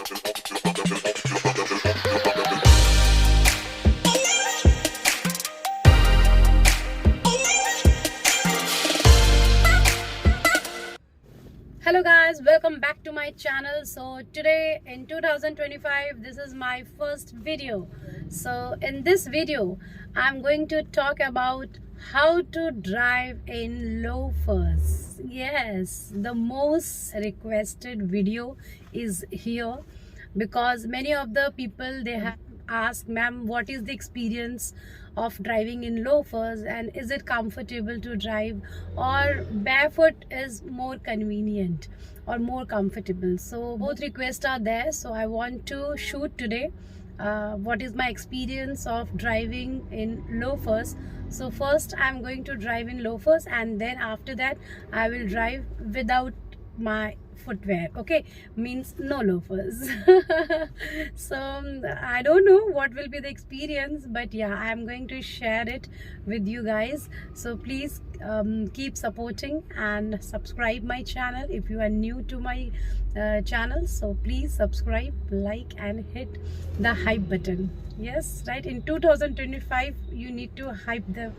Hello guys, welcome back to my channel. So today in 2025 this is my first video. So in this video I'm going to talk about how to drive in loafers. Yes, the most requested video is here because many of the people, they have asked, ma'am, what is the experience of driving in loafers and is it comfortable to drive, or barefoot is more convenient or more comfortable? So both requests are there. So I want to shoot today what is my experience of driving in loafers. So first I'm going to drive in loafers and then after that I will drive without my footwear. Okay, means no loafers. So I don't know what will be the experience, but yeah, I'm going to share it with you guys. So please keep supporting and subscribe my channel if you are new to my channel. So please subscribe, like and hit the hype button. Yes, right, in 2025 you need to hype the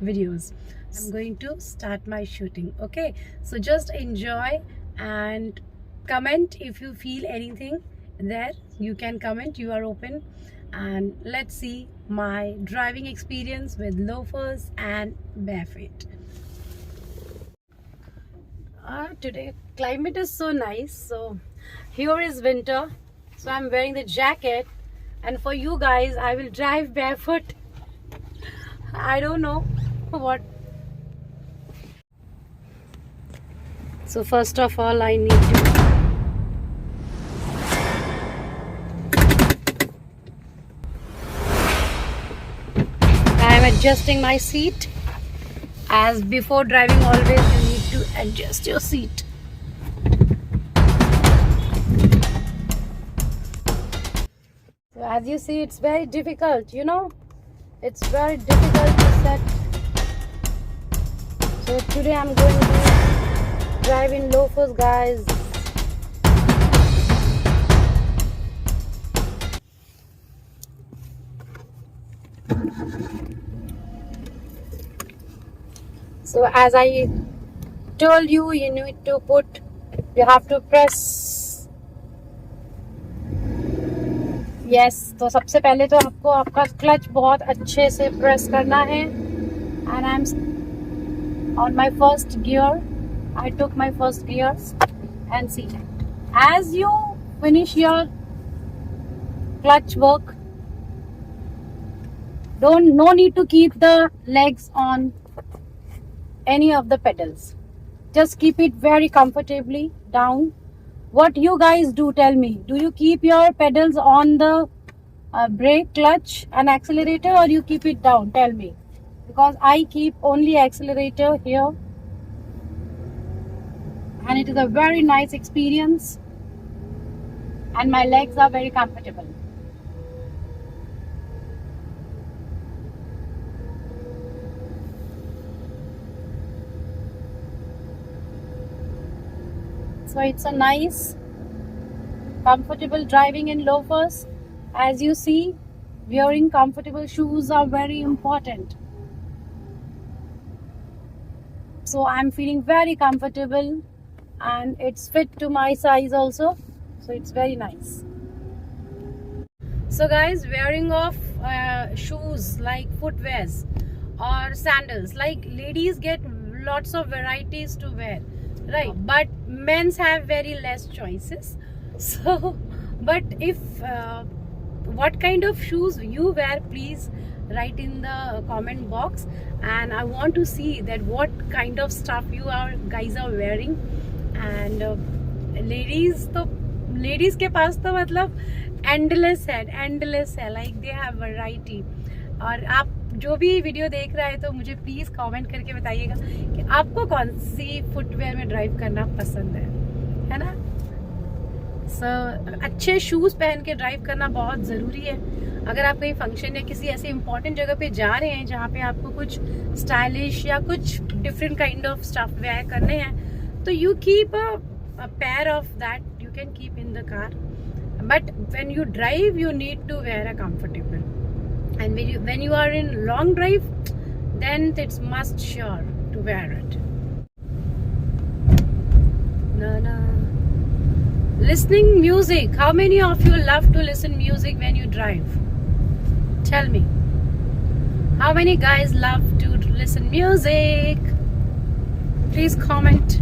videos. I'm going to start my shooting. Okay, so just enjoy and comment if you feel anything there. You can comment, you are open, and let's see my driving experience with loafers and barefoot. Today climate is so nice. So here is winter, so I'm wearing the jacket, and for you guys I will drive barefoot. I don't know what. So first of all I need to adjusting my seat, as before driving always you need to adjust your seat. So as you see, it's very difficult, you know, it's very difficult to set. So today I'm going to drive in loafers, guys. So as I told you, you need to put, you have to press. Yes, तो सबसे पहले तो आपको आपका clutch बहुत अच्छे से press करना है. And I'm on my first gear. I took my first gear and see. As you finish your clutch work, no need to keep the legs on any of the pedals. Just keep it very comfortably down. What you guys do, tell me, do you keep your pedals on the brake, clutch and accelerator, or you keep it down? Tell me, because I keep only accelerator here, and it is a very nice experience and my legs are very comfortable. So it's a nice, comfortable driving in loafers. As you see, wearing comfortable shoes are very important. So I'm feeling very comfortable and it's fit to my size also. So it's very nice. So guys, wearing of shoes like footwears or sandals, like ladies get lots of varieties to wear, right? But men's have very less choices. So but if what kind of shoes you wear, please write in the comment box, and I want to see that what kind of stuff you guys are wearing. And ladies के पास तो मतलब endless है, like they have variety. और आप जो भी video देख रहा है तो मुझे प्लीज कमेंट करके बताइएगा कि आपको कौन सी फुटवेयर में ड्राइव करना पसंद है ना. अच्छे शूज पहन के ड्राइव करना बहुत ज़रूरी है. अगर आप कहीं फंक्शन या किसी ऐसे इंपॉर्टेंट जगह पे जा रहे हैं जहाँ पे आपको कुछ स्टाइलिश या कुछ different kind of stuff wear करने हैं, तो you keep a pair of that, you can keep in the car. but when you drive you need to wear a comfortable, and when you are in long drive, then it's must sure to wear it. No. Listening music, how many of you love to listen music when you drive? Tell me, how many guys love to listen music? Please comment.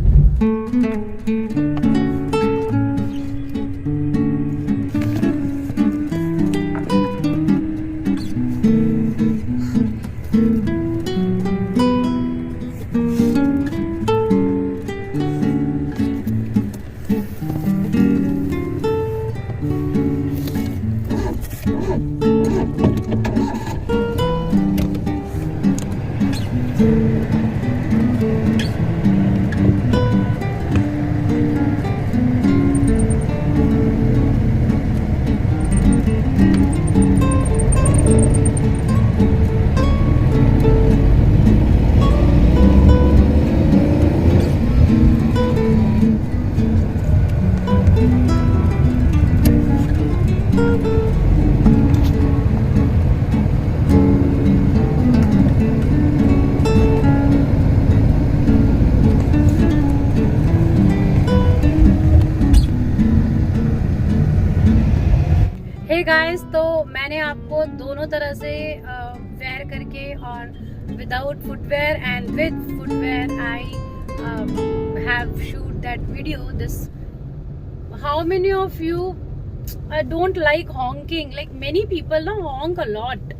Hey guys, तो मैंने आपको दोनों तरह से wear करके और without footwear and with footwear I have shoot that video. This, how many of you don't like honking? Like many people now honk a lot.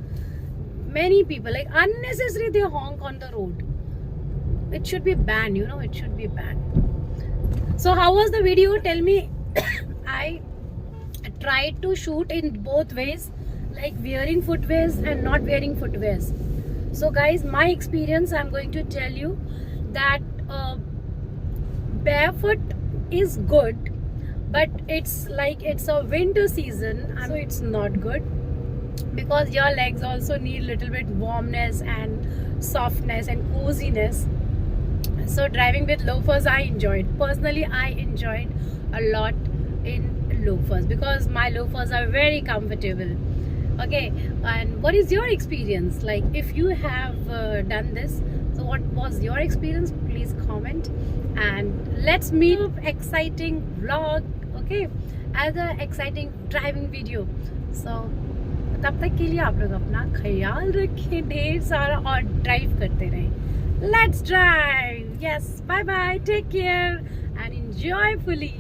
Many people, like unnecessarily they honk on the road. It should be banned, you know, it should be banned. So how was the video? Tell me. I tried to shoot in both ways, like wearing footwears and not wearing footwears. So guys, my experience, I'm going to tell you that barefoot is good, but it's like it's a winter season, so it's not good because your legs also need little bit warmness and softness and coziness. So driving with loafers, I enjoyed. Personally, I enjoyed a lot in loafers because my loafers are very comfortable. Okay, and what is your experience? Like if you have done this, so what was your experience? Please comment and let's meet exciting vlog, okay, as a exciting driving video. So तब तक के लिए आप लोग अपना ख्याल रखें ढेर सारा और ड्राइव करते रहें. Let's drive. Yes, bye bye, take care and enjoy fully.